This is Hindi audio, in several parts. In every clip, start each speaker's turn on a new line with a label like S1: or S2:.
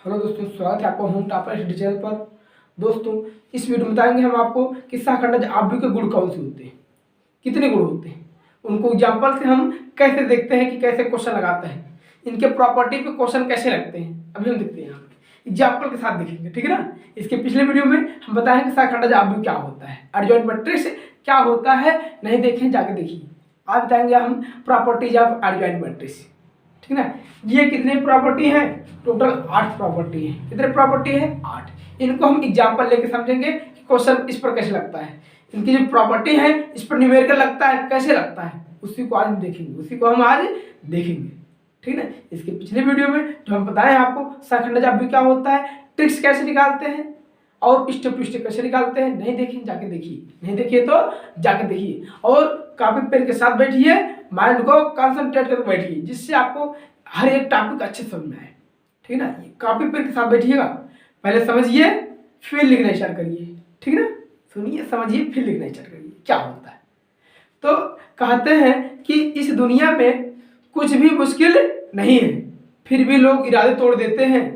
S1: हेलो दोस्तों, स्वागत है आपका होम टॉपर स्टडी चैनल पर। दोस्तों, इस वीडियो में बताएंगे हम आपको कि शाखंडज आव्यूह के गुण कौन से होते हैं, कितने गुण होते हैं, उनको एग्जाम्पल से हम कैसे देखते हैं कि कैसे क्वेश्चन लगाते हैं, इनके प्रॉपर्टी पे क्वेश्चन कैसे लगते हैं, अभी हम देखते हैं यहाँ पे एग्जाम्पल के साथ देखेंगे। ठीक है ना। इसके पिछले वीडियो में हम बताएं कि शाखंडज आव्यूह क्या होता है, एडजॉइंट मैट्रिक्स क्या होता है, नहीं देखें जाके देखिए। आज बताएंगे हम प्रॉपर्टीज ऑफ एडजॉइंट मैट्रिक्स। ठीक है ना। ये कितने प्रॉपर्टी हैं? टोटल 8 प्रॉपर्टी है। कितने प्रॉपर्टी है? 8। इनको हम एग्जांपल लेके समझेंगे कि क्वेश्चन इस पर कैसे लगता है, इनकी जो प्रॉपर्टी है इस पर न्यूमेरिकल लगता है, कैसे लगता है, उसी को आज हम देखेंगे। ठीक है ना। इसके पिछले वीडियो में जो हम बताए आपको शाखंडज आव्यूह क्या होता है, ट्रिक्स कैसे निकालते हैं और स्टेप टू स्टेप कैसे निकालते हैं, नहीं देखें जाके देखिए, नहीं देखिए तो जाके देखिए और कॉपी पेन के साथ बैठिए, माइंड को कंसंट्रेट करके बैठिए, जिससे आपको हर एक टॉपिक अच्छे समझ में आए। ठीक है ना। कॉपी पेन के साथ बैठिएगा, पहले समझिए फिर लिखना स्टार्ट करिए। ठीक है ना। सुनिए, समझिए, फिर लिखना स्टार्ट करिए क्या होता है। तो कहते हैं कि इस दुनिया में कुछ भी मुश्किल नहीं है, फिर भी लोग इरादे तोड़ देते हैं।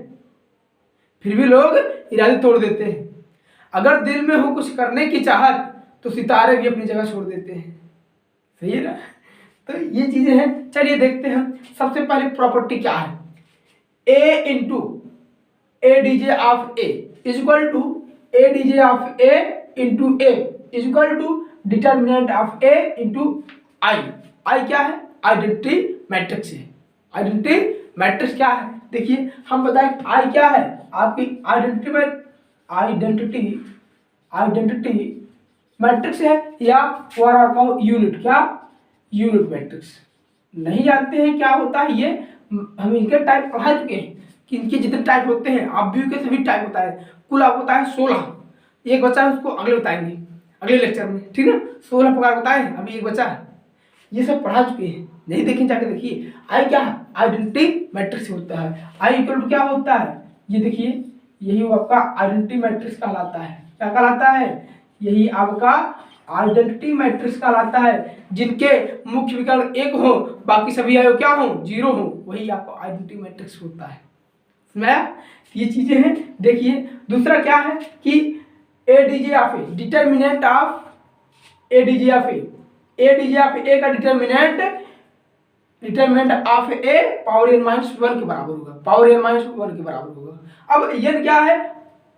S1: अगर दिल में हो कुछ करने की चाहत तो सितारे भी अपनी जगह छोड़ देते हैं। सही है ना। तो ये चीजें हैं, चलिए देखते हैं। सबसे पहले प्रॉपर्टी क्या है, A into A D J of A is equal to A D J of A into A is equal to determinant of A into I. I क्या है? आइडेंटिटी मैट्रिक्स है। आइडेंटिटी मैट्रिक्स क्या है? देखिए हम बताएं आई क्या है, आपकी आइडेंटिटी मैट्रिक्स है या यूनिट, क्या यूनिट मैट्रिक्स। नहीं जानते हैं क्या होता है ये, हम इनके टाइप पढ़ा चुके हैं कि इनके जितने टाइप होते हैं, आव्यूह के सभी टाइप होता है, कुल आपको होता है 16। एक बच्चा है, उसको अगले बताएंगे अगले लेक्चर में। ठीक है। 16 प्रकार बताए, अभी एक बच्चा है, ये सब पढ़ा चुके हैं, नहीं देखें जाके देखिए। आई क्या है? आइडेंटिटी मैट्रिक्स होता है। आई इक्वल टू क्या होता है, ये देखिए, यही वो आपका आइडेंटिटी मैट्रिक्स कहलाता है। क्या कहलाता है? यही आपका आइडेंटिटी मैट्रिक्स कहलाता है। जिनके मुख्य विकर्ण 1 हो, बाकी सभी अवयव क्या हो? 0 हो, वही आपको आइडेंटिटी मैट्रिक्स होता है। समझा? ये चीजें हैं। देखिए दूसरा क्या है कि A D J of A, determinant of A D J of A का determinant of A power n minus 1 के बराबर होगा, पावर n माइनस 1 के बराबर होगा। अब n क्या है?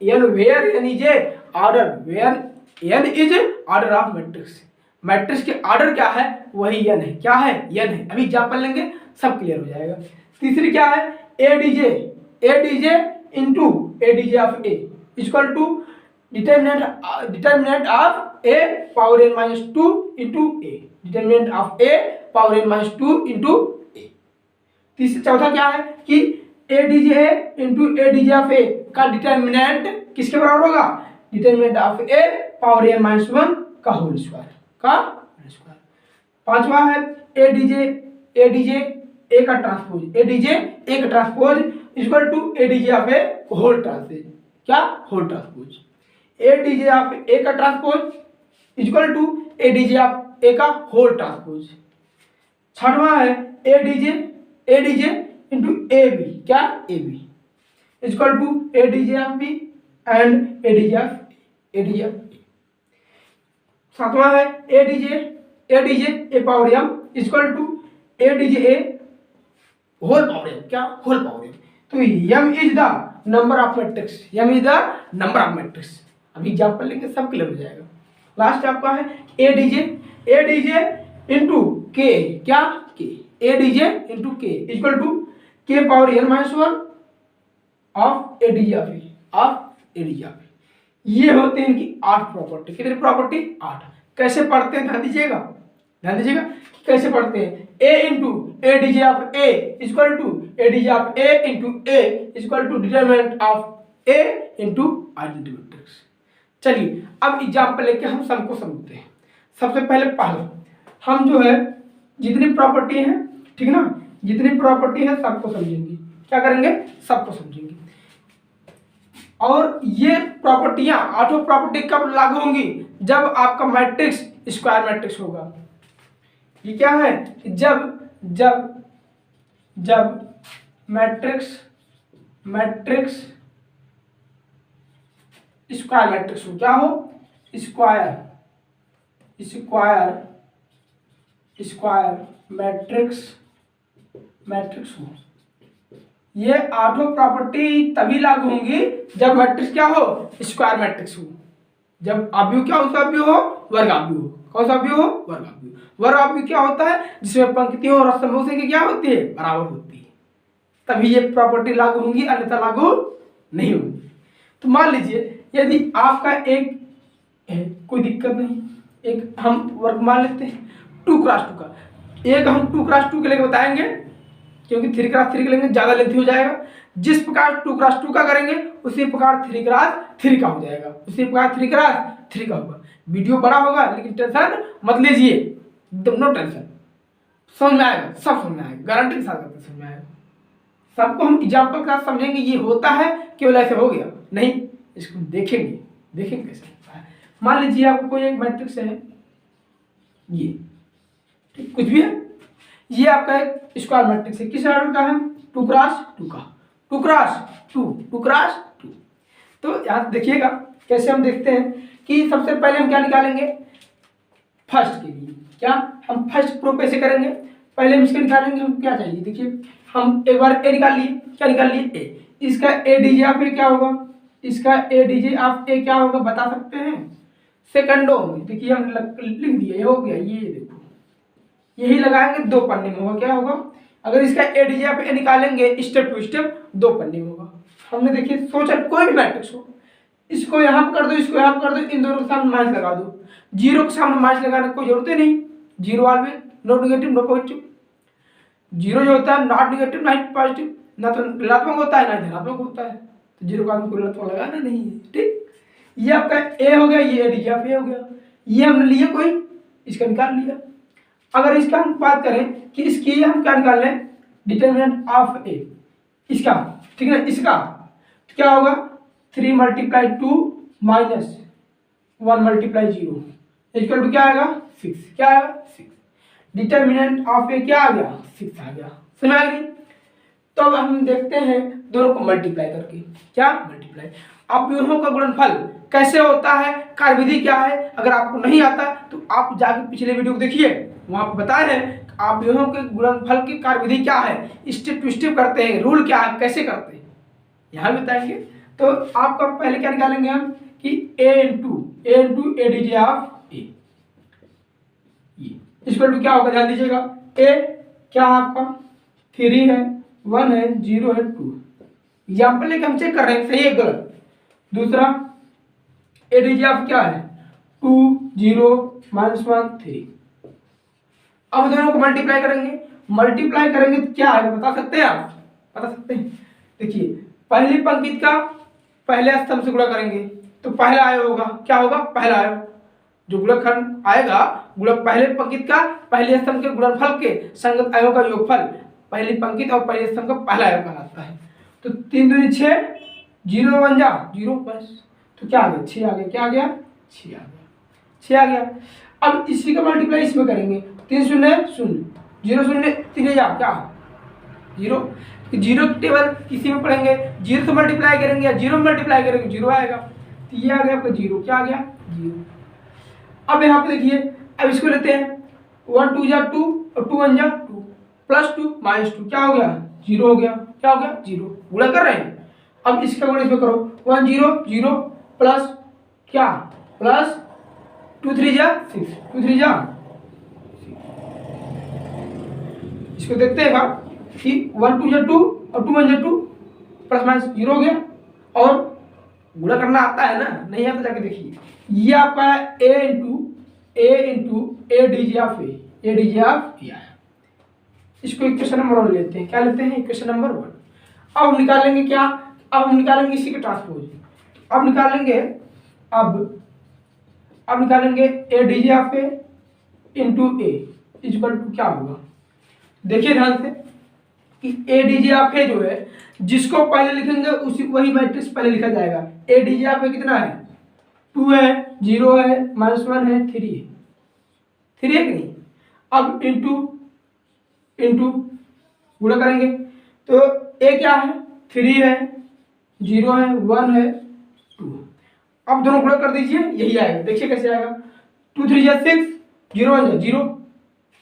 S1: n where n is a order, where n is order of matrix. Matrix के ऑर्डर क्या है? वही n है। क्या है? n है। अभी एग्जांपल लेंगे, सब क्लियर हो जाएगा। तीसरी क्या है? A D J into A D J of A equal to determinant of A power n minus 2 into A, determinant of A power n minus 2 into A. चौथा क्या है कि A D J into A D J of A का डिटर्मिनेंट किसके बराबर होगा? Determinant of A power n minus 1 का होल स्क्वायर। पांचवा है ए डी जे ए का transpose, equal to A D J of A whole transpose. क्या? Whole transpose. A D J of A का transpose equal to A D J of A का होल ट्रांसपोज। छठवां है A D J into A B, क्या? A B equal to A D J of B and A D J of A. सातवां है A D J A power m equal to A D J A whole power m, क्या? Whole power m। तो m is the number of matrix. अभी एग्जांपल लेंगे, सब क्लियर हो जाएगा। लास्ट आपका है A D J into K, क्या? K, A D J into K equal to K power n minus 1 of A D J of A. ये होते हैं इनकी 8 प्रॉपर्टी। कितनी प्रॉपर्टी? 8। कैसे पढ़ते हैं? ध्यान दीजिएगा कैसे पढ़ते हैं। A into A D J of A equal to A D J of A into A equal to determinant of A into identity matrix. चलिए अब एग्जाम्पल लेके हम सबको समझते हैं। सबसे पहले हम जो है जितनी प्रॉपर्टी है, ठीक है ना, जितनी प्रॉपर्टी है सबको समझेंगे। क्या करेंगे? सबको समझेंगे। और ये प्रॉपर्टियां, 8 प्रॉपर्टी कब लागू होंगी? जब आपका मैट्रिक्स स्क्वायर मैट्रिक्स होगा। ये क्या है? जब मैट्रिक्स मैट्रिक्स स्क्वायर मैट्रिक्स हो, क्या हो, स्क्वायर मैट्रिक्स हो। ये आठों प्रॉपर्टी तभी लागू होंगी जब मैट्रिक्स क्या हो, स्क्वायर मैट्रिक्स हो। जब अवयव क्या हो, अवयव हो, वर्ग अवयव हो। कौन सा अवयव हो, वर्ग अवयव। वर्ग अवयव क्या होता है, जिसमें पंक्तियों और स्तंभों की क्या होती है, बराबर होती है, तभी ये प्रॉपर्टी लागू होंगी, अन्यथा लागू नहीं होंगी। तो मान लीजिए यदि आपका एक कोई दिक्कत नहीं, एक हम वर्ग मान लेते हैं 2x2 का, एक हम 2x2 के लिए बताएंगे क्योंकि 3x3 के लेंगे ज़्यादा लेंथी हो जाएगा। जिस प्रकार 2x2 का करेंगे उसी प्रकार 3x3 का हो जाएगा, उसी प्रकार 3x3 का होगा। वीडियो बड़ा होगा लेकिन टेंशन मत लीजिए, एकदम नो टेंशन, समझ में आएगा, सब समझ में आएगा, गारंटी के साथ समझ में आएगा। सबको हम एग्जाम्पल के साथ समझेंगे, ये होता है केवल ऐसे हो गया नहीं, इसको देखेंगे कैसे होता है। मान लीजिए आपको कोई एक मैट्रिक्स है, ये ठीक कुछ भी है, ये आपका एक स्क्वायर मैट्रिक्स है, किस ऑर्डर का है, 2x2 का, 2x2। तो यहाँ देखिएगा कैसे हम देखते हैं कि सबसे पहले हम क्या निकालेंगे, फर्स्ट के लिए क्या हम फर्स्ट प्रूफ कैसे करेंगे, पहले हम इसके निकालेंगे, हम क्या चाहिए, देखिए हम एक बार ए निकाल लिए, क्या निकाल लिए, ए, इसका ए डी जे ऑफ ए क्या होगा, इसका ए डी जे ऑफ ए क्या होगा बता सकते हैं, सेकंडों में। देखिए हम लिख दिए, ये हो गया, ये देखो यही लगाएंगे, 2 पन्ने में होगा, क्या होगा, अगर इसका ए डी जे ऑफ ए निकालेंगे स्टेप टू स्टेप 2 पन्ने में होगा। हमने देखिए सोचा कोई भी मैट्रिक्स हो, इसको यहाँ पर कर दो, इसको यहाँ पर कर दो, इन दोनों के सामने माइनस लगा दो, जीरो के सामने माइनस लगाने की कोई जरूरत ही नहीं, zero always, no negative no positive. Zero जो होता है नॉट नेगेटिव नॉट पॉजिटिव, ना तो ऋणात्मक होता है ना धनात्मक होता है, तो जीरो का हमको ऋणात्मक लगाना नहीं है, ठीक। ये आपका ए हो गया, ये डी ऑफ ए हो गया, ये हमने लिए कोई, इसका निकाल लिया। अगर इसका हम बात करें कि इसकी हम क्या निकाल लें, डिटरमिनेंट ऑफ ए, इसका ठीक है, इसका तो क्या होगा 3 × 2 माइनस 1 × 0 इक्वल टू क्या आएगा 6, क्या आएगा 6। डिटरमिनेंट ऑफ ए क्या आ गया 6 आ गया, समझ आ गई। तो अब हम देखते हैं दोनों को मल्टीप्लाई करके, क्या मल्टीप्लाई, अवयवों का गुणनफल कैसे होता है, कार्यविधि क्या है। अगर आपको नहीं आता तो आप जाके पिछले वीडियो को देखिए, वहां पर बताए हैं अवयवों के गुणनफल की कार्यविधि क्या है, स्टेप टू स्टेप करते हैं, रूल क्या है, कैसे करते हैं, यहाँ बताएंगे। तो आपका पहले क्या निकालेंगे हम कि a into A D J of A, equal to क्या होगा, ध्यान दीजिएगा, a क्या आपका 3 है, 1 है, 0 है, 2। एग्जाम्पल लेके हम चेक कर रहे हैं सही है गलत। दूसरा ए डी जे ऑफ क्या है 2 0 -1 3। अब दोनों को मल्टीप्लाई करेंगे तो क्या आएगा बता सकते हैं आप, बता सकते हैं। देखिए पहली पंक्ति का पहले स्तंभ से गुणा करेंगे तो पहला आयोग होगा, क्या होगा पहला आयोग, जो गुणनखंड आएगा गुणक पहले पंक्ति का पहले स्तंभ के गुणनफल के संगत आयों का योगफल पहली पंक्ति और पहले स्तंभ का पहला आयोग कहलाता है। तो 3 दूनी 6, 0 1 जा 0 बस, तो क्या आ गया 6 आ गया, क्या आ गया 6 आ गया, 6 आ गया। अब इसी का मल्टीप्लाई इसमें करेंगे, 3 0 0 0 0 3 जा क्या 0, जीरो टेबल किसी में पढ़ेंगे, जीरो से मल्टीप्लाई करेंगे या जीरो मल्टीप्लाई करेंगे जीरो आएगा, तो ये आ गया आपका जीरो, क्या आ गया जीरो। अब यहाँ पे देखिए, अब इसको लेते हैं 1 2 जा 2 और 2 1 जा 2 +2 -2 क्या हो गया जीरो हो गया, क्या हो गया जीरो, गुणा कर रहे हैं। अब इसका गुणा इसमें करो 1 0 0 प्लस क्या प्लस 2 3 जा 6 2 3 जा 6। इसको देखते हैं बात कि 1 2 जा 2 और 2 1 जा 2 प्लस माइनस 0 हो गया, और गुणा करना आता है ना, नहीं आता जाके देखिए। ये आपका a into A D J of A आया। इसको इक्वेशन नंबर 1 लेते हैं, क्या लेते हैं इक्वेशन नंबर 1। अब हम निकालेंगे क्या, अब हम निकालेंगे इसी के ट्रांसपोज, अब निकालेंगे अब निकालेंगे A D J of A into A equal to क्या होगा, देखिए ध्यान से कि ए डी जे ऑफ ए जो है जिसको पहले लिखेंगे उसी वही मैट्रिक्स पहले लिखा जाएगा। ए डी जे ऑफ ए कितना है 2 है 0 है -1 है 3 है, 3 है कि नहीं। अब इंटू गुणा करेंगे तो ए क्या है 3 है 0 है, 1 है, 2। अब दोनों गुणा कर दीजिए, यही आएगा। देखिए कैसे आएगा, 2 3 जा 6, 0 1 जा 0,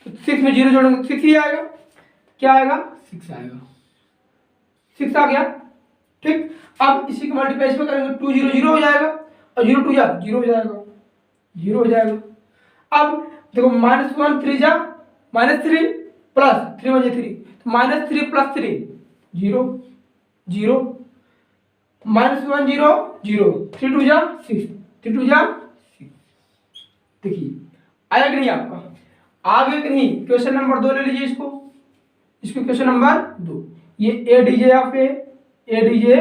S1: तो 6 में 0 जोड़ेंगे 6 ही आएगा। क्या आएगा, 6 आएगा, 6 आ गया। ठीक, अब इसी को मल्टीप्लाई इसमें करेंगे, 2 0 0 हो जाएगा, और 0 2 जा 0 हो जाएगा, 0 हो जाएगा। अब देखो -1 3 जा -3 प्लस 3 1 जा 3, तो -3 प्लस 3 0 0, -1 0 0, 3 2 जा 6, 3 2 जा 6। देखिए आया कि नहीं आपका, आ गया कि नहीं। क्वेश्चन नंबर 2 ले लीजिए इसको क्वेश्चन नंबर 2। ये A D J of A into A D J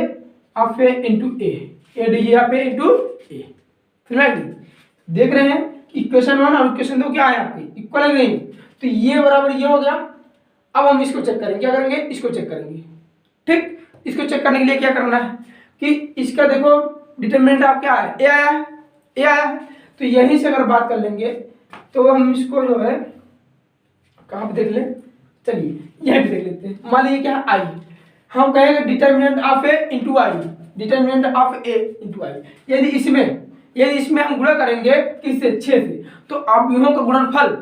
S1: of A into A. देख रहे हैं कि क्वेश्चन 1 और क्वेश्चन 2 क्या है आपके, इक्वल है नहीं, तो ये बराबर ये हो गया। अब हम इसको चेक करेंगे, क्या करेंगे, इसको चेक करेंगे। ठीक, इसको चेक करने के लिए क्या करना है कि इसका देखो डिटरमिनेंट आप क्या है, ए आया है, ए आया है, तो यहीं से अगर बात कर लेंगे तो हम इसको जो है कहाँ पे देख लें, चलिए यहीं पे देख लेते हैं। मान लीजिए क्या आई, हम कहेंगे determinant of A into I, determinant of A into I. यदि इसमें हम गुणा करेंगे किससे, 6 से, तो अवयवों का गुणनफल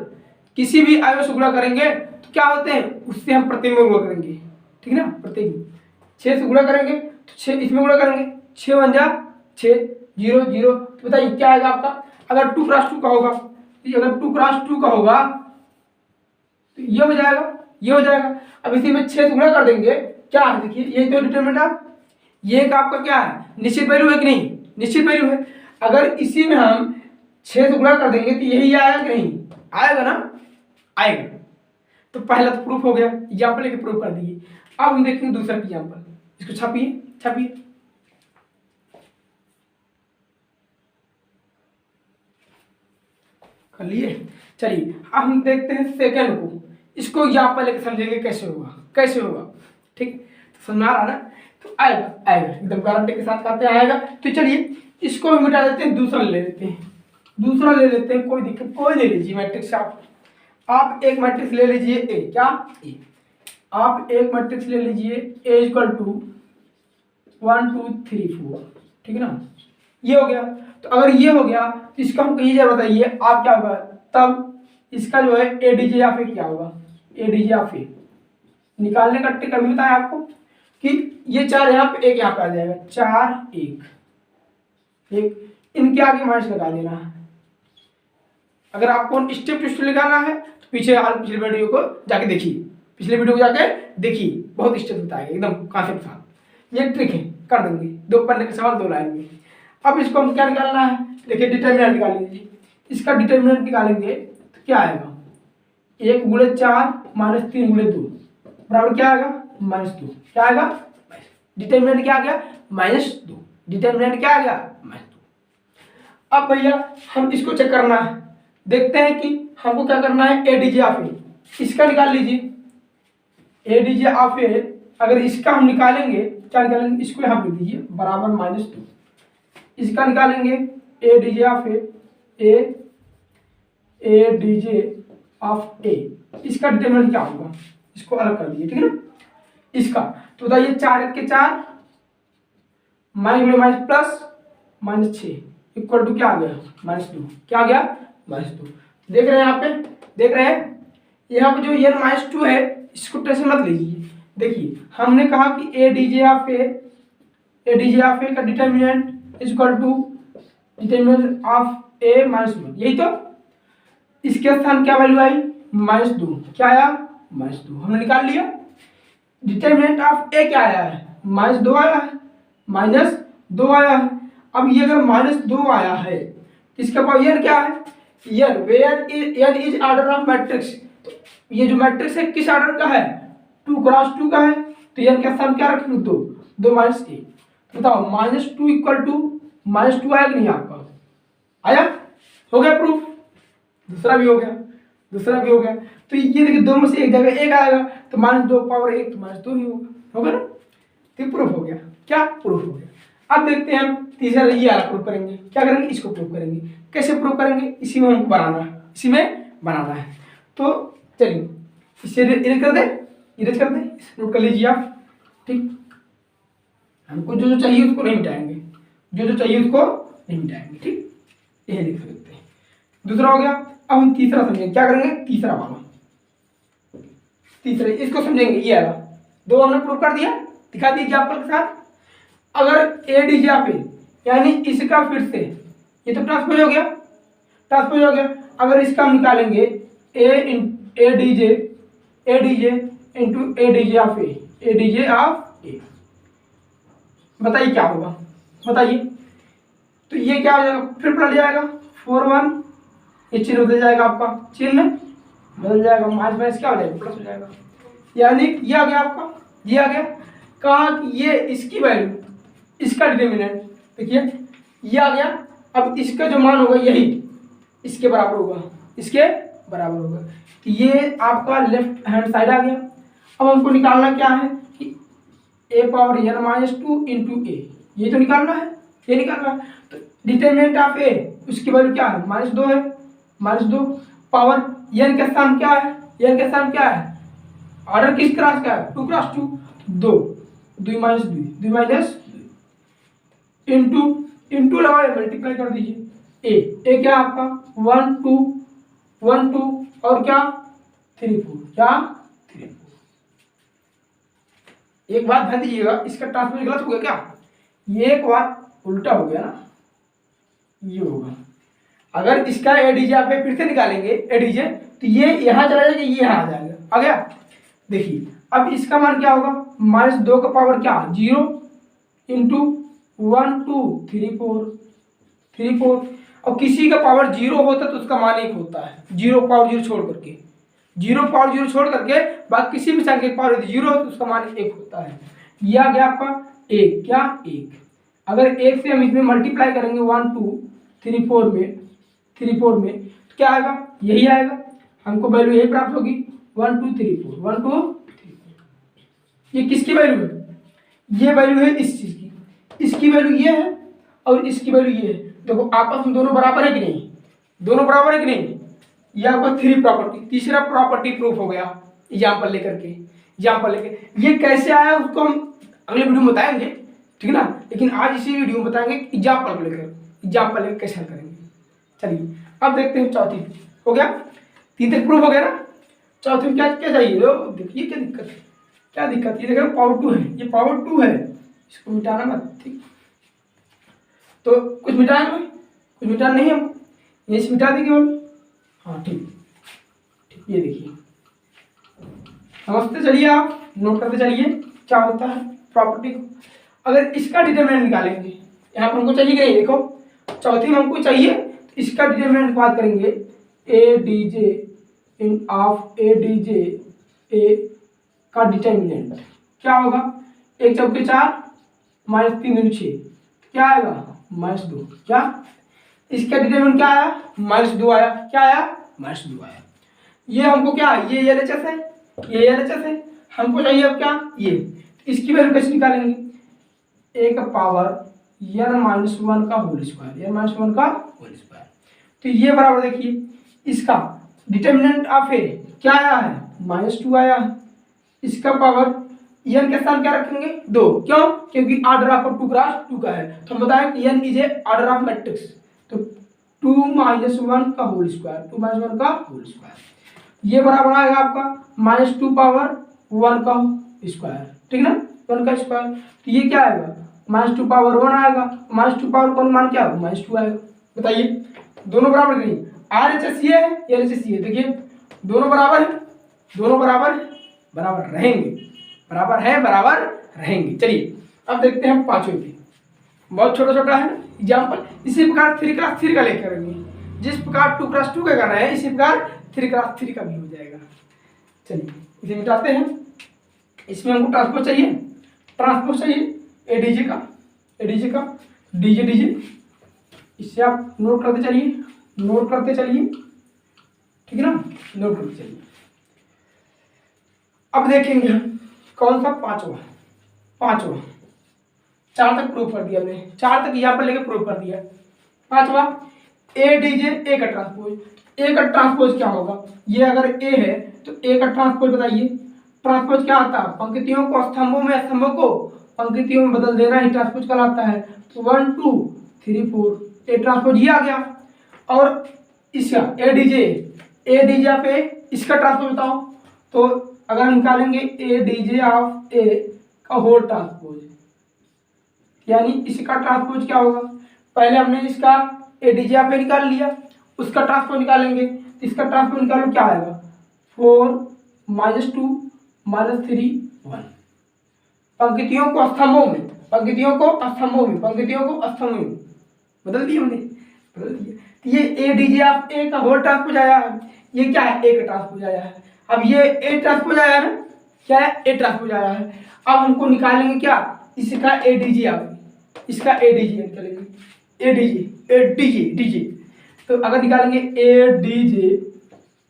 S1: किसी भी अवयव से गुणा करेंगे तो क्या होते हैं, उससे हम प्रत्यय में गुणा करेंगे। ठीक है ना, प्रत्यय 6 से गुणा करेंगे तो 6 इसमें गुणा करेंगे, 6 1 जा 6 0 0, तो बताइए क्या आएगा आपका। अगर 2 क्रॉस 2 का होगा, अगर 2 क्रॉस 2 का होगा तो ये हो जाएगा, ये हो जाएगा। अब इसी में 6 से गुणा कर देंगे, क्या है देखिए, ये तो डिटरमिनेंट ऑफ ये का आपका क्या है, निश्चित वैल्यू है कि नहीं, निश्चित वैल्यू है। अगर इसी में हम 6 से गुणा कर देंगे तो यही आएगा कि नहीं, आएगा ना, आएगा। तो पहला तो प्रूफ हो गया, एग्जाम्पल लेके प्रूफ कर दिए। अब हम देखेंगे दूसरा एग्जाम्पल, इसको छापिए छापिए। कर लिए, चलिए अब हम देखते हैं सेकंड को, इसको एग्जाम्पल लेके समझेंगे कैसे होगा, कैसे होगा। ठीक, तो समझ आ रहा ना, तो आएगा आएगा एकदम गारंटी के साथ कहते हैं आएगा। तो चलिए इसको भी मिटा देते हैं, दूसरा ले लेते हैं, दूसरा ले लेते हैं, कोई दिक्कत, कोई ले लीजिए मैट्रिक्स। आप एक मैट्रिक्स ले लीजिए ए, क्या ए, आप एक मैट्रिक्स ले लीजिए ए इक्वल टू 1 2 3 4। ठीक है ना, ये हो गया। तो अगर ये हो गया तो इसका हम कहिए बताइए आप क्या होगा, तब इसका जो है ए डी जे ऑफ ए क्या होगा, ए डी जे ऑफ ए निकालने का ट्रिक अभी बताया आपको कि ये 4 यहाँ पे, एक यहाँ पे आ जाएगा, 4 1 इनके आगे माइनस लगा देना है। अगर आपको स्टेप टू स्टेप लगाना है तो पीछे पिछले वीडियो को जाके देखिए, पिछले वीडियो को जाके देखिए, बहुत स्टेप बताएगा एकदम कॉन्सेप्ट के साथ। ये ट्रिक है, कर देंगे 2 पन्ने के सवाल 2 लाइन में। अब इसको हम क्या निकालना है, देखिए डिटरमिनेंट निकाल लीजिए। इसका डिटरमिनेंट निकालेंगे तो क्या आएगा, 1 गुणे 4 माइनस 3 गुणे 2 बराबर क्या आएगा, -2। क्या आएगा, डिटरमिनेंट क्या आ गया, -2। डिटरमिनेंट क्या आ गया, -2। अब भैया हम इसको चेक करना है, देखते हैं कि हमको क्या करना है, A D J of A, इसका निकाल लीजिए। ए डी जे ऑफ ए अगर इसका हम निकालेंगे, क्या निकालेंगे, इसको यहाँ पे दीजिए बराबर -2। इसका निकालेंगे A D J of A D J of A, इसका डिटरमिनेंट क्या होगा, इसको अलग कर दीजिए। ठीक है ना, इसका तो बताइए 4 1 के 4 माइनस प्लस -6 इक्वल टू क्या आ गया, -2। क्या आ गया, -2। देख रहे हैं यहाँ पे, देख रहे हैं यहाँ पे जो ये -2 है, इसको टेंशन मत लीजिए। देखिए हमने कहा कि A D J of A का determinant equal to determinant of A -1, यही तो। इसके स्थान क्या वैल्यू आई, -2। क्या आया, -2 हमने निकाल लिया। डिटरमिनेंट ऑफ ए क्या आया है, -2 आया है, -2 आया है। अब ये अगर -2 आया है, इसका पावर क्या है, n where n is order of matrix. तो ये जो मैट्रिक्स है किस ऑर्डर का है, 2 क्रॉस 2 का है, तो n का स्थान क्या रखेंगे, 2 2 -1। बताओ -2 इक्वल टू -2 आया कि नहीं आपका, आया, हो गया प्रूफ। दूसरा भी हो गया, दूसरा भी हो गया। तो ये देखिए 2 में से एक जगह 1 आएगा, तो -2 पावर 1 तो -2 ही होगा ना। तो प्रूफ हो गया, क्या प्रूफ हो गया। अब देखते हैं हम तीसरा, ये वाला प्रूफ करेंगे। क्या करेंगे, इसको प्रूफ करेंगे। कैसे प्रूफ करेंगे, इसी में हमको बनाना है, इसी में बनाना है। तो चलिए इसे इरेज कर दे, इरेज कर दे, नोट कर लीजिए आप। ठीक, हमको जो जो चाहिए उसको नहीं मिटाएंगे, जो जो चाहिए उसको नहीं मिटाएंगे। ठीक, यही लिख सकते हैं। दूसरा हो गया। अब हम तीसरा समझेंगे, क्या करेंगे, तीसरा वाला, तीसरे इसको समझेंगे। ये आएगा, दो हमने प्रूव कर दिया, दिखा दिया एग्जाम्पल के साथ। अगर ए डी जे आप यानी इसका फिर से, ये तो ट्रांसपोज हो गया, ट्रांसपोज हो गया। अगर इसका हम निकालेंगे A D J into A D J of A, बताइए क्या होगा, बताइए। तो ये क्या हो जाएगा, फिर पलट जाएगा 4 1, ये चिन्ह बदल जाएगा, आपका चिन्ह बदल जाएगा, माइनस क्या हो जाएगा, प्लस हो जाएगा। यानी ये आ गया आपका, ये आ गया। कहा कि ये इसकी वैल्यू, इसका डिटर्मिनेंट, देखिए ये आ गया। अब इसका जो मान होगा यही इसके बराबर होगा, इसके बराबर होगा। तो ये आपका लेफ्ट हैंड साइड आ गया। अब हमको निकालना क्या है कि ए पावर n माइनस 2 इंटू ए, ये तो निकालना है, ये निकालना है। तो डिटर्मिनेंट ऑफ ए, उसकी वैल्यू क्या है, -2 है, -2 पावर n का स्थान क्या है, n का स्थान क्या है, ऑर्डर किस क्रॉस का है, 2 क्रॉस 2, 2 2 माइनस 2 माइनस इंटू लगाए, मल्टीप्लाई कर दीजिए। ए क्या आपका 1 2 1 2 और क्या 3 4, क्या 3 4। एक बात ध्यान दीजिएगा, इसका ट्रांसपोज गलत हो गया क्या, ये एक बात उल्टा हो गया ना, ये होगा। अगर इसका एडीजे आप फिर से निकालेंगे एडीजे, तो ये यहाँ चला जाएगा, ये यहाँ आ जाएगा, आ गया। देखिए अब इसका मान क्या होगा, -2 का पावर क्या 0 इंटू 1 2 3 4 और किसी का पावर 0 होता है तो उसका मान 1 होता है, 0 पावर 0 छोड़ करके, 0 पावर 0 छोड़ करके बाकी किसी भी संख्या की पावर 0 हो तो उसका मान 1 होता है। यह आ गया आपका 1, क्या 1। अगर 1 से हम इसमें मल्टीप्लाई करेंगे 1 2 3 4 में तो क्या आएगा, यही आएगा, हमको वैल्यू यही प्राप्त होगी 1 2 3 4 1 2 3 4। ये किसकी वैल्यू है, ये वैल्यू है इस चीज की, इसकी वैल्यू ये है और इसकी वैल्यू ये है। देखो आपस में दोनों बराबर है कि नहीं, दोनों बराबर है कि नहीं। ये आपका 3 प्रॉपर्टी, तीसरा प्रॉपर्टी प्रूफ हो गया एग्जाम्पल लेके। ये कैसे आया उसको हम अगले वीडियो में बताएंगे, ठीक है ना। लेकिन आज इसी वीडियो में बताएंगे एग्जाम्पल को लेकर कैसे करेंगे। चलिए अब देखते हैं चौथी, हो गया 3 तक प्रूफ हो गया ना। चौथी में क्या क्या चाहिए, देखिए क्या दिक्कत है, ये देखो पावर 2 है, ये पावर 2 है, इसको मिटाना मत, ठीक। तो कुछ मिटाना नहीं, हम ये मिटा देंगे केवल, हाँ ठीक। ये देखिए समझते चलिए, आप नोट करते चलिए क्या होता है प्रॉपर्टी को। अगर इसका डिटरमिनेंट निकालेंगे, यहाँ पर हमको चाहिए कि नहीं, देखो चौथी में हमको चाहिए, तो इसका डिटरमिनेंट बात करेंगे ए डी जे ए का डिटरमिनेंट क्या होगा, 1 चौके 4 -3 दूनी 6, क्या आएगा -2, क्या इसका डिटरमिनेंट क्या आया, -2 आया, क्या आया -2 आया। ये हमको क्या, ये LHS है, ये LHS है, हमको चाहिए अब क्या, ये इसकी वैल्यू कैसे निकालेंगे, a का पावर n-1 का होल स्क्वायर, तो ये बराबर देखिए इसका डिटरमिनेंट ऑफ ए क्या आया है, -2 आया है। इसका पावर n के स्थान क्या रखेंगे 2, क्यों, क्योंकि ऑर्डर ऑफ 2 क्रॉस 2 का है। तो हम बताएं कि n is a order of matrix, तो 2 - 1 का होल स्क्वायर, ये बराबर आएगा आपका -2 पावर 1 का स्क्वायर, ठीक ना, 1 का स्क्वायर। तो ये क्या आएगा, -2 पावर 1 आएगा, -2 पावर 1 मान क्या होगा, -2 आएगा। बताइए दोनों बराबर नहीं, RHS ये है, LHS ये, देखिए दोनों बराबर है, बराबर रहेंगे। चलिए अब देखते हैं पांचवें पे, बहुत छोटा है एग्जाम्पल। इसी प्रकार 3x3 का लेकर करेंगे, जिस प्रकार 2x2 का कर रहे हैं इसी प्रकार 3x3 का भी हो जाएगा। चलिए इसे मिटाते हैं। इसमें हमको ट्रांसपोज चाहिए एडीजे का, डीजे, इससे आप नोट करते चलिए, ठीक है ना, नोट करते चलिए। अब देखेंगे हम कौन सा, पांचवा 4 तक प्रूफ कर दिया हमने, 4 तक यहाँ पर लेके प्रूफ कर दिया। 5वां एडीजे ए का ट्रांसपोज क्या होगा, ये अगर ए है तो ए का ट्रांसपोज बताइए, ट्रांसपोज क्या आता है, पंक्तियों को स्तंभों को पंक्तियों में बदल देना ही ट्रांसपोज कहलाता है। तो 1 2 3 4 ए ट्रांसपोज ये आ गया। और इसका ए डी जे ऑफ ए, इसका ट्रांसपोज बताओ। तो अगर हम निकालेंगे A D J of A का होल ट्रांसपोज, यानी इसका ट्रांसपोज क्या होगा, पहले हमने इसका ए डी जे ऑफ ए निकाल लिया, उसका ट्रांसपोज निकालेंगे। तो इसका ट्रांसपोज निकालो, क्या आएगा 4 -2 -3 1। पंक्तियों को स्तंभों में बदल दिए हमने, बदल दिए। तो ये A D J of A का होल ट्रांसपोज आया है, ये क्या है ए का ट्रांसपोज आया है। अब ये ए ट्रांसपोज आया है ना, क्या है ए ट्रांसपोज आया है। अब हमको निकालेंगे क्या, इसका ए डी जे ऑफ, इसका ए डी जे निकालेंगे, ए डी जे। तो अगर निकालेंगे ए डी जे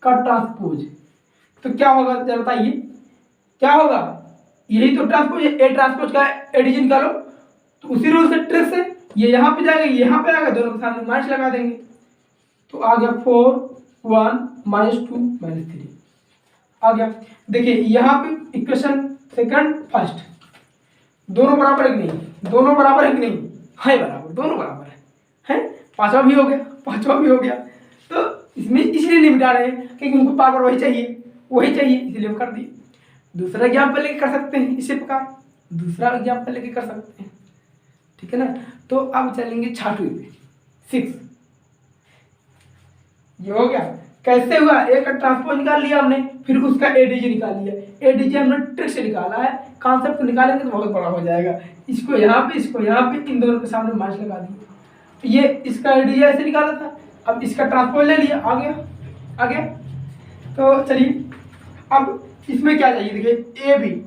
S1: का ट्रांसपोज तो क्या होगा, जरा बताइए क्या होगा। यही तो ट्रांसपोज है, ए ट्रांसपोज का ए डी जे निकालो। तो उसी रूल से, ट्रिक से, ये यहाँ पे जाएगा, यहाँ पे आएगा, दोनों के सामने माइनस लगा देंगे। तो आ गया 4 1 -2 -3 आ गया। देखिए यहाँ पे इक्वेशन सेकंड फर्स्ट दोनों बराबर है कि नहीं, दोनों बराबर है कि नहीं, है बराबर, दोनों बराबर है। पांचवा भी हो गया। तो इसमें इसलिए नहीं मिटा रहे हैं क्योंकि उनको बार बार वही चाहिए, इसलिए हम कर दिए। दूसरा एग्जाम्पल लेके कर सकते हैं, इसी प्रकार दूसरा एग्जाम्पल लेके कर सकते हैं, ठीक है ना। तो अब चलेंगे 6वीं पे 6। ये हो गया, कैसे हुआ, ए का ट्रांसपोज निकाल लिया हमने, फिर उसका एडीजे निकाल लिया। एडीजे हमने ट्रिक से निकाला है, कॉन्सेप्ट निकालेंगे तो बहुत बड़ा हो जाएगा। इसको यहाँ पे, इन दोनों के सामने मार्च लगा दिया। तो ये इसका एडीजे ऐसे निकाला था, अब इसका ट्रांसपोज ले लिया, आ गया। तो चलिए अब इसमें क्या चाहिए, देखिए ए बी,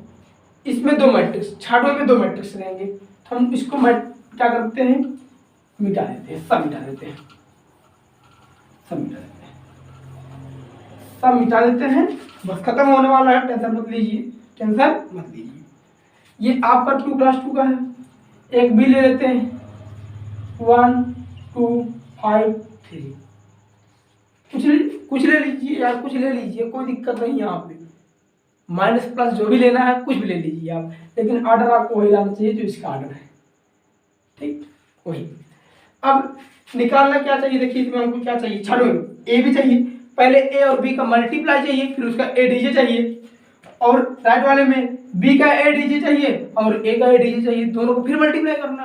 S1: इसमें 2 मैट्रिक्स, 6वें में 2 मैट्रिक्स रहेंगे। तो हम इसको क्या करते हैं, मिटा देते हैं, सब मिटा देते हैं, बस खत्म होने वाला है, टेंशन मत लीजिए। ये आपका 2+2 का है, एक बी ले लेते हैं 1 2 5 3। कुछ ले लीजिए यार, कोई दिक्कत नहीं है। यहाँ पे माइनस प्लस जो भी लेना है कुछ भी ले लीजिए आप, लेकिन ऑर्डर आपको वही लाना चाहिए जो इसका ऑर्डर है, ठीक वही। अब निकालना क्या चाहिए, देखिए इसमें हमको क्या चाहिए, छाड़ो ए भी चाहिए, पहले ए और बी का मल्टीप्लाई चाहिए, फिर उसका ए डीजे चाहिए, और राइट वाले में बी का ए डीजे चाहिए और ए का ए डीजे चाहिए, दोनों को फिर मल्टीप्लाई करना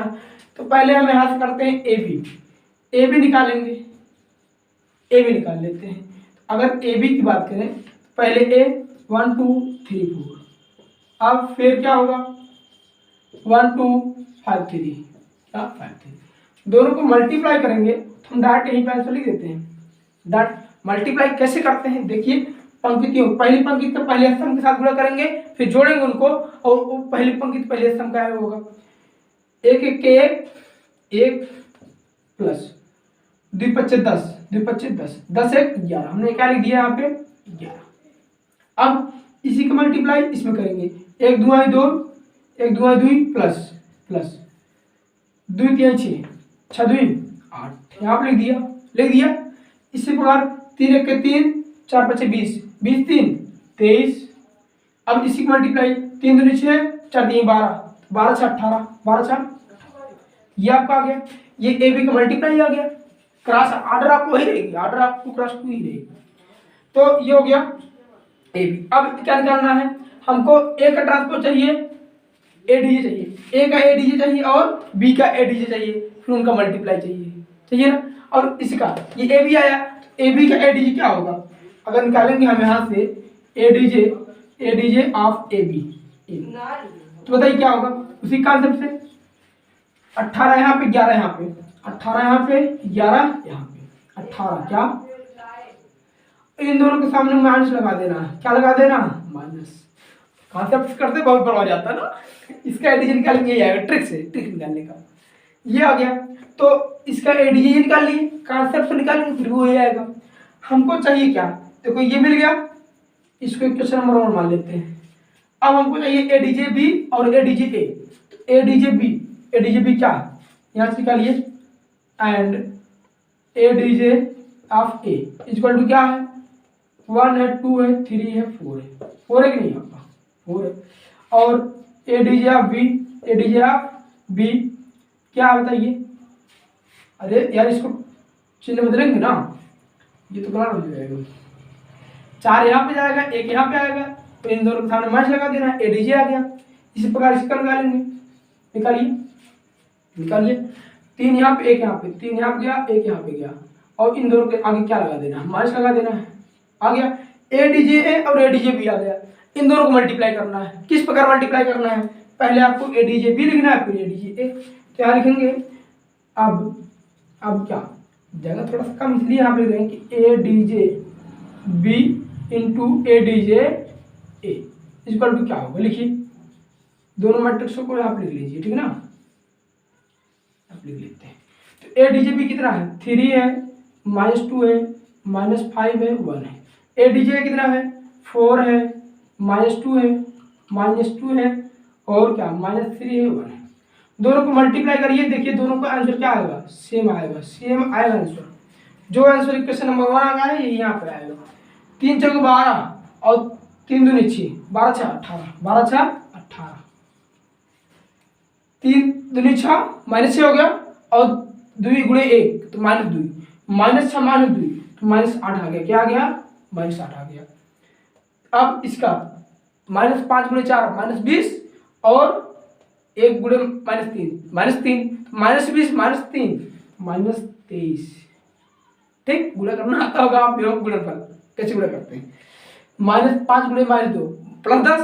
S1: है। तो पहले हम यहाँ से करते हैं ए बी निकालेंगे, ए बी निकाल लेते हैं। अगर ए बी की बात करें, पहले ए 1 2 3 4, अब फिर क्या होगा 1 2 5 3, क्या 5 3, दोनों को मल्टीप्लाई करेंगे तो हम डायरेक्ट यहीं पे आंसर लिख देते हैं। डायरेक्ट मल्टीप्लाई कैसे करते हैं, देखिए पंक्तियों, पहली पंक्ति का पहले स्तंभ के साथ गुणा करेंगे, फिर जोड़ेंगे उनको, और वो पहली पंक्ति पहले स्तंभ का होगा, 1 1 के 1 प्लस 2 5 10, 2 5 10, 10 1 11, हमने क्या लिख दिया यहाँ पे 11। अब इसी का मल्टीप्लाई इसमें करेंगे, 1 2 2, 1 2 2 प्लस 2 3 6, 6 2 8, यहाँ पे लिख दिया। इसी प्रकार 3 1 3, 4 5 20, 20 3 23। अब इसी का मल्टीप्लाई 3 2 6, 4 3 12, 12 6 18, 12 6, ये आपका आ गया। ये ए बी का मल्टीप्लाई आ गया, क्रॉस ऑर्डर आपको वही रहेगी, ऑर्डर आपको क्रॉस 2 ही रहेगी। तो ये हो गया ए बी। अब क्या निकालना है, हमको ए का ट्रांसपोज चाहिए, ए डीजे चाहिए, ए का ए डीजे चाहिए और बी का ए डीजे चाहिए, फिर उनका मल्टीप्लाई चाहिए ना। और इसका ये ए बी आया, ए बी का ए डीजे क्या होगा, अगर निकालेंगे हम यहाँ से ए डीजे ऑफ ए बी, तो बताइए क्या होगा, उसी कॉन्सेप्ट से 18 यहाँ पे 11 यहाँ पे, 18 यहाँ पे 11 यहाँ पे 18, क्या इन दोनों के सामने माइनस लगा देना, क्या लगा देना माइनस। कॉन्सेप्ट करते बहुत बड़ा हो जाता है ना, इसका एडिशन निकालेंगे, ये आएगा ट्रिक निकालने का, ये आ गया। तो इसका एडिशन निकाल लिए, कॉन्सेप्ट से निकालेंगे फिर वो ये आएगा। हमको चाहिए क्या, देखो ये मिल गया, इसको क्वेश्चन नंबर 1 मान लेते हैं। अब हमको चाहिए ए डीजे बी और ए डीजे ए, तो ए डीजे बी क्या, यहाँ से निकालिए, and A D J of A equal to क्या है, 1 है 2 है 3 है 4 है, 4 है कि नहीं आपका 4 है, और A D J of B, A D J of B क्या है बताइए। अरे यार इसको चिन्ह बदलेंगे ना, ये तो गलत हो जाएगा। 4 यहाँ पे जाएगा, 1 यहाँ पे आएगा, तो इन दोनों के सामने माइनस लगा देना है, एडीजे आ गया। इसी प्रकार इसका लगा लेंगे, निकालिए निकालिए। 3 यहाँ पे, 1 यहाँ पे, 3 यहाँ पे गया, 1 यहाँ पे गया, और इन दोनों के आगे क्या लगा देना है, माइनस लगा देना है। आ गया एडीजे ए और एडीजे बी आ गया। इन दोनों को मल्टीप्लाई करना है। किस प्रकार मल्टीप्लाई करना है, पहले आपको एडीजे बी लिखना है, फिर एडीजे ए। क्या लिखेंगे अब क्या, जगह थोड़ा सा कम इसलिए यहाँ पे लिख रहे हैं कि A D J B into A D J A equal to क्या होगा, लिखिए। दोनों मैट्रिक्सों को यहाँ पे लिख लीजिए, ठीक है ना, आप लिख लेते हैं। तो ए डी जे बी कितना है, 3 है, -2 है, -5 है, 1 है। ए डी जे कितना है, 4 है, -2 है, -2 है, और क्या -3 है, 1 है। दोनों को मल्टीप्लाई करिए, देखिए दोनों का आंसर क्या आएगा, सेम आएगा, सेम आएगा आंसर। जो आंसर इक्वेशन नंबर 1 आ है, ये यहाँ पर आएगा। 3 चौके 12 और 3 दूनी 6, 12 6 18, 12 6 18, 3 दूनी 6, -6 हो गया, और 2 गुणे 1 तो -2, -6 -2 तो -8 आ गया। क्या आ गया, -8 आ गया। अब इसका -5 गुणे 4 -20, और 1 गुणे -3 -3, -20 -3 -23। ठीक, गुणा करना आता होगा आप भी, गुणनफल कैसे गुणा करते हैं। -5 गुणे -2 +10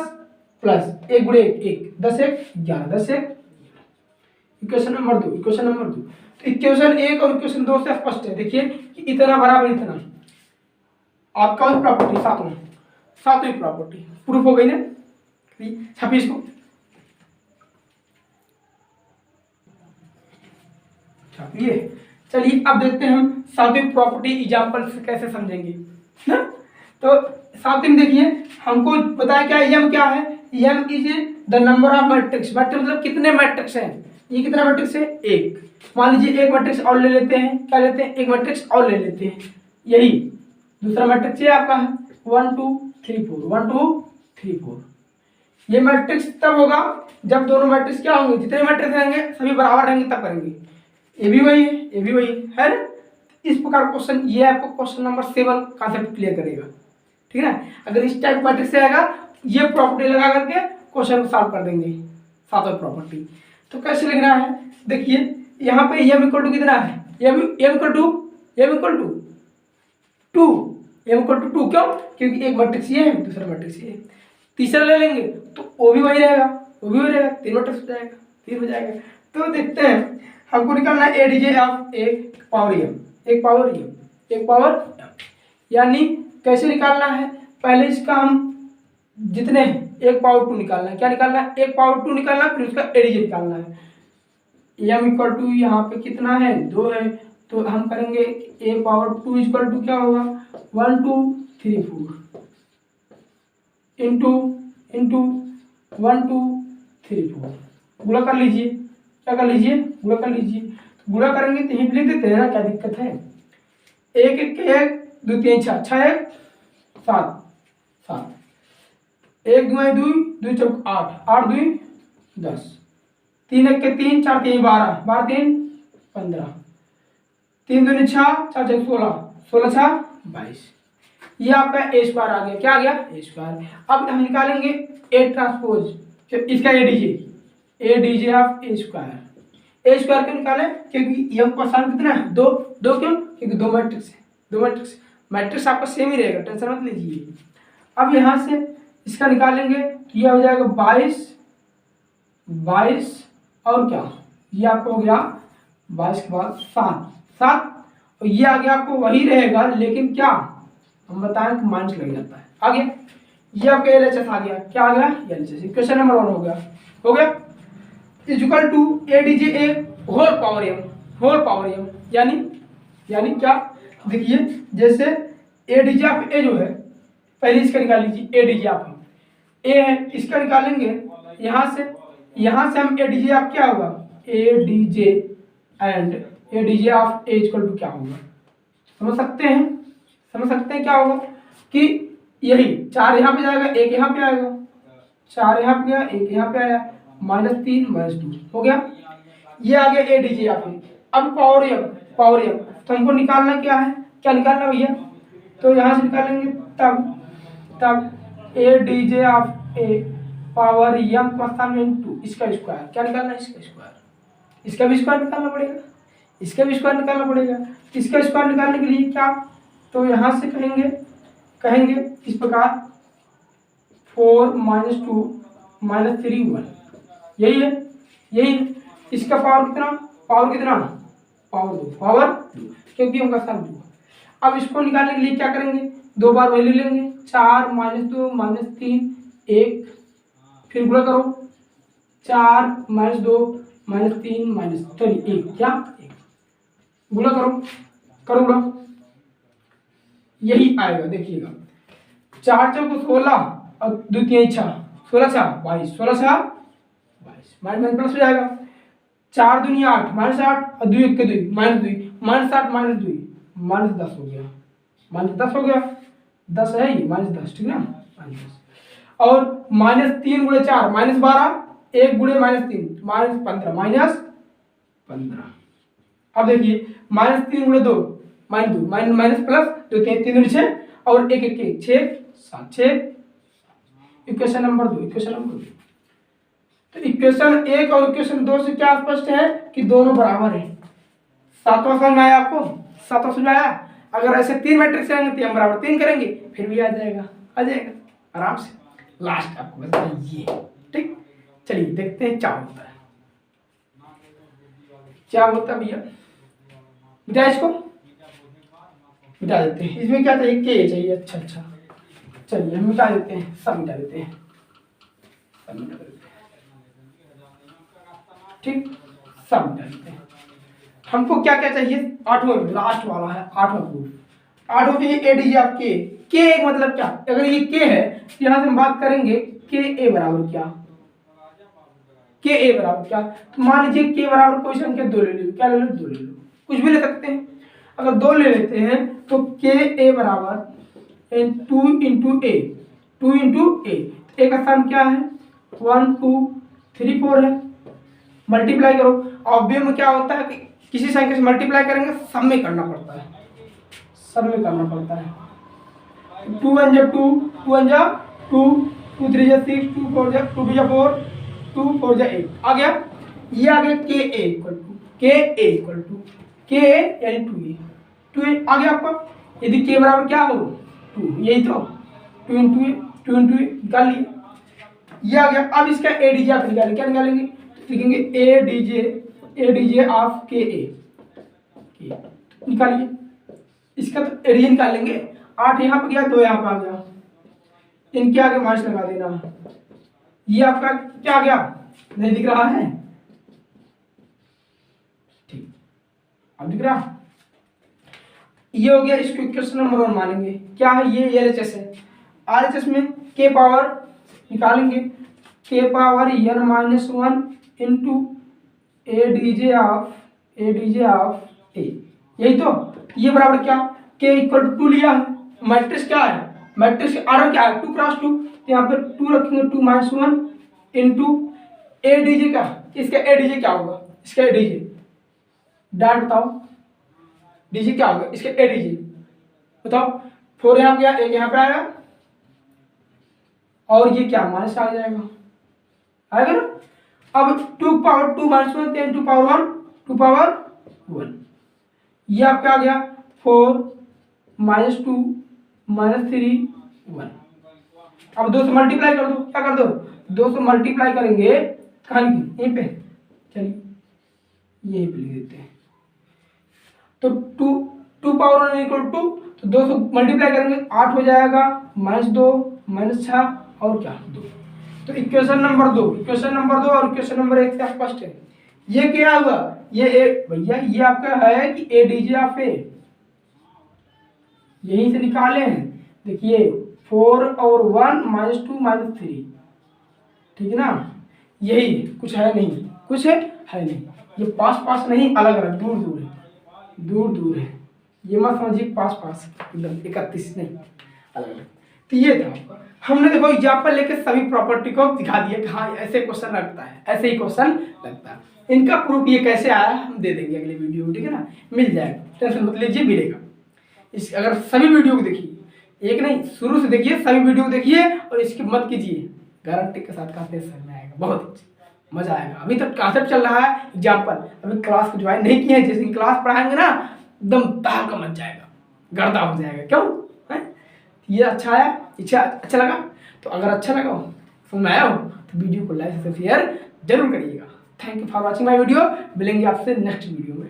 S1: प्लस 1 गुणे 1 10 1 11 10 1 इक्वेशन नंबर 2, इक्वेशन नंबर 2। तो इक्वेशन 1 और इक्वेशन 2 से स्पष्ट है, देखिए कि इतना बराबर इतना। आपका प्रॉपर्टी सातवीं प्रॉपर्टी प्रूफ हो गई ना। छापिए इसको, छापिए। चलिए अब देखते हैं हम सातवीं प्रॉपर्टी एग्जाम्पल से कैसे समझेंगे ना। तो सातवीं में देखिए हमको बताया क्या, एम क्या है, M is the number of matrix. Matrix मतलब कितने मैट्रिक्स हैं, ये कितना मैट्रिक्स है, 1। मान लीजिए एक मैट्रिक्स और ले लेते हैं, क्या लेते हैं, एक मैट्रिक्स और ले लेते हैं। यही दूसरा मैट्रिक्स ये आपका है 1 2 3 4 1 2 3 4। ये मैट्रिक्स तब होगा जब दोनों मैट्रिक्स क्या होंगे, जितने मैट्रिक्स रहेंगे सभी बराबर रहेंगे तब करेंगे। ये भी वही है, ये भी वही है ना। इस प्रकार क्वेश्चन, ये आपको क्वेश्चन नंबर 7 कॉन्सेप्ट क्लियर करेगा, ठीक है ना। अगर इस टाइप मैट्रिक्स से आएगा, ये प्रॉपर्टी लगा करके क्वेश्चन को सॉल्व कर देंगे, सातवीं प्रॉपर्टी। तो कैसे लिखना है, देखिए यहाँ पे m इक्वल टू कितना है, m इक्वल टू 2, क्यों, क्योंकि एक मैट्रिक्स ये है, दूसरा मैट्रिक्स ये है। तीसरा ले लेंगे तो वो भी वही रहेगा, वो भी वही रहेगा, 3 मैट्रिक्स हो जाएगा, 3 हो जाएगा। तो देखते हैं हमको निकालना है एडीजे ऑफ एक पावर m, यानी कैसे निकालना है, पहले इसका हम जितने 1 पावर 2 निकालना है। क्या निकालना है, 1 पावर 2 निकालना है, फिर उसका एडीजे निकालना है। m इक्वल टू यहाँ पे कितना है, 2 है, तो हम करेंगे a पावर 2 इक्वल टू क्या होगा, 1 2 3 4 इंटू 1 2 3 4। गुणा कर लीजिए, क्या कर लीजिए, गुणा कर लीजिए। गुणा करेंगे तो यहीं लिख देते हैं ना, क्या दिक्कत है। 1 1 1 2 3 6 6 1 7 7, 1 2 2 2 4 8 8 2 10, 3 1 के 3 4 3 12 12 3 15, 3 2 6 4 6 16 16 6 22। ये आपका ए स्क्वायर आ गया, क्या आ गया, ए स्क्वायर। अब हम निकालेंगे ए ट्रांसपोज, इसका ADJ of A square. A square क्यों निकाले, क्योंकि यह क्वेश्चन कितना है, 2 2 क्यों, क्योंकि 2 मैट्रिक्स है, 2 मैट्रिक्स आपका सेम ही रहेगा, टेंशन मत लीजिए। अब यहाँ से इसका निकालेंगे तो यह हो जाएगा 22 और क्या, ये आपको हो गया 22 के बाद 7 और ये आ गया आपको वही रहेगा, लेकिन क्या हम बताएं कि माइनस लग जाता है। आगे ये आपका एलएचएस आ गया, क्या आ गया, एलएचएस। इक्वेशन नंबर 1 हो गया equal to A D J A whole power m, यानी क्या, देखिए जैसे एडीजे ऑफ ए जो है, पहले इसका निकाल लीजिए, एडीजे ऑफ ए है, इसका निकालेंगे यहाँ से हम एडीजे ऑफ क्या होगा, A D J and A D J of A equal to क्या होगा, समझ सकते हैं क्या होगा कि यही 4 यहाँ पे जाएगा, 1 यहाँ पे आएगा, 4 यहाँ पे गया, 1 यहाँ पे आया, -3 -2 हो गया। ये आ गया ए डी जे यहाँ पे। अब पावर एम, पावर एम तो हमको निकालना क्या है, क्या निकालना भैया, तो यहाँ से निकालेंगे तब A D J of A power M का स्थान में इंटू इसका स्क्वायर, क्या निकालना है, इसका स्क्वायर, इसका भी स्क्वायर निकालना पड़ेगा, इसका भी स्क्वायर निकालना पड़ेगा। इसका स्क्वायर निकालने के लिए क्या, तो यहाँ से कहेंगे इस प्रकार 4 - 2 - 3 1, यही है, यही है। इसका पावर कितना, पावर 2 क्योंकि उनका स्थान 2। अब इसको निकालने के लिए क्या करेंगे, 2 बार वैल्यू लेंगे, 4 - 2 - 3 1, फिर गुणा करो, 4 - 2 - 3 - 3 1, क्या 1, गुणा करो गुणा, यही आएगा। देखिएगा 4 चौको 16 और 2 3 6, 16 6 22, 16 6 22, माइनस प्लस हो जाएगा, 4 दूनी 8 -8 और 2 1 के 2 -2, -8 -2 -10 हो गया, -10 हो गया, 10 है ये -10, ठीक ना, -10 और -3 × 4 -12, 1 × -3 -15, -15। अब देखिए -3 × 2 -2 माइनस प्लस 2 3 3 6 और 1 1 1 6 7 6, इक्वेशन नंबर 2। तो इक्वेशन 1 और इक्वेशन 2 से क्या स्पष्ट है कि दोनों बराबर है। सातवां समझ में आया आपको, सातवां समझ में आया। अगर ऐसे 3 मैट्रिक्स आएंगे तो हम बराबर 3 करेंगे, फिर भी आ जाएगा आराम से। लास्ट आपको बताइए, ठीक। चलिए देखते हैं क्या होता है, भैया, मिटा इसको, मिटा देते हैं। इसमें क्या चाहिए, के चाहिए, अच्छा चलिए हम मिटा देते हैं, सब मिटा देते हैं, ठीक, सब मिटा देते हैं। हमको क्या क्या चाहिए, आठवां लास्ट वाला है, आठवां चाहिए ए डी जे ऑफ के एक मतलब क्या, अगर ये के है तो यहाँ से हम बात करेंगे के ए बराबर क्या, तो मान लीजिए के बराबर कोई संख्या 2 ले लो, क्या ले लो, 2 ले लो, कुछ भी ले सकते हैं। अगर 2 ले लेते हैं तो के ए बराबर 2 × ए, ए का स्थान क्या है, 1 2 3 4 है, मल्टीप्लाई करो। ऑब्वियस में क्या होता है कि किसी संख्या से मल्टीप्लाई करेंगे सब में करना पड़ता है, 2 1 जा 2, 2 1 जा 2, 2 3 जा 6, 2 4 जा 2 2 जा 4, 2 4 जा 8 आ गया। ये आ गया के ए इक्वल टू के यानी 2a आ गया आपका। यदि के बराबर क्या हो 2, यही तो 2 × ए निकाल लिए, ये आ गया। अब इसका ए डी जे आप निकालेंगे, क्या निकालेंगे, लिखेंगे ए डी जे ऑफ के ए, निकालिए। इसका तो ए डी जे निकाल लेंगे, 8 यहाँ पे गया, 2 यहाँ पे आ गया, इनके आगे माइनस लगा देना। ये आपका क्या आ गया, नहीं दिख रहा है, ठीक, अब दिख रहा। ये हो गया, इसको इक्वेशन नंबर 1 मानेंगे। क्या है ये एलएचएस है, आरएचएस में के पावर निकालेंगे, K power n-1 into A D J of A, यही तो। ये बराबर क्या, के इक्वल टू 2 लिया है, मैट्रिक्स क्या है, मैट्रिक्स आर्डर क्या है 2 × 2, तो यहाँ पे 2 रखेंगे, 2 - 1 इंटू ए डी जे का, इसका ए डी जे क्या होगा, इसका ए डी जे डाट बताओ, डीजे क्या होगा, इसके ए डी जे बताओ। 4 यहाँ पे गया, 1 यहाँ पे आया, और ये क्या माइनस आ जाएगा ना। अब 2 पावर 2 - 1 2 पावर 1, ये आपका आ गया 4 - 2 - 3 1। अब 2 से मल्टीप्लाई कर दो, क्या कर दो, 2 से मल्टीप्लाई करेंगे, कहाँ यहीं पे, चलिए यहीं पे लिख देते हैं। तो 2 पावर 1 = 2, तो 2 से मल्टीप्लाई करेंगे 8 हो जाएगा, -2 -6 और क्या 2। तो इक्वेशन नंबर 2 और इक्वेशन नंबर 1 से स्पष्ट है। ये क्या हुआ, ये भैया ये आपका है कि ए डी जे ऑफ ए, यहीं से निकाले हैं। देखिए 4 और 1 -2 -3, ठीक है ना, यही कुछ है नहीं, ये पास नहीं, अलग अलग दूर है, ये मत समझिए पास एकदम 31 नहीं, अलग अलग। तो ये था आपका, हमने देखो एग्जाम्पल लेके सभी प्रॉपर्टी को दिखा दिया कि हाँ ऐसे क्वेश्चन लगता है, ऐसे ही क्वेश्चन लगता है। इनका प्रूफ ये कैसे आया हम दे देंगे अगले वीडियो में, ठीक है ना, मिल जाएगा, टेंशन मत लीजिए, मिलेगा। इस अगर सभी वीडियो को देखिए, एक नहीं शुरू से देखिए, सभी वीडियो को देखिए और इसकी मत कीजिए, गारंटी के साथ काफी समझ में आएगा, बहुत मजा आएगा। अभी तक कांसेप्ट चल रहा है एग्जाम्पल, अभी क्लास को ज्वाइन नहीं किए हैं, जैसे क्लास पढ़ाएंगे ना एकदम तहलका मच जाएगा, गर्दा हो जाएगा। क्यों है ये अच्छा आया, अच्छा लगा? तो अगर अच्छा लगा हो, समझ में आया हो, तो वीडियो को लाइक से शेयर जरूर करिएगा। Thank you for watching my video. मिलेंगे आपसे नेक्स्ट वीडियो में।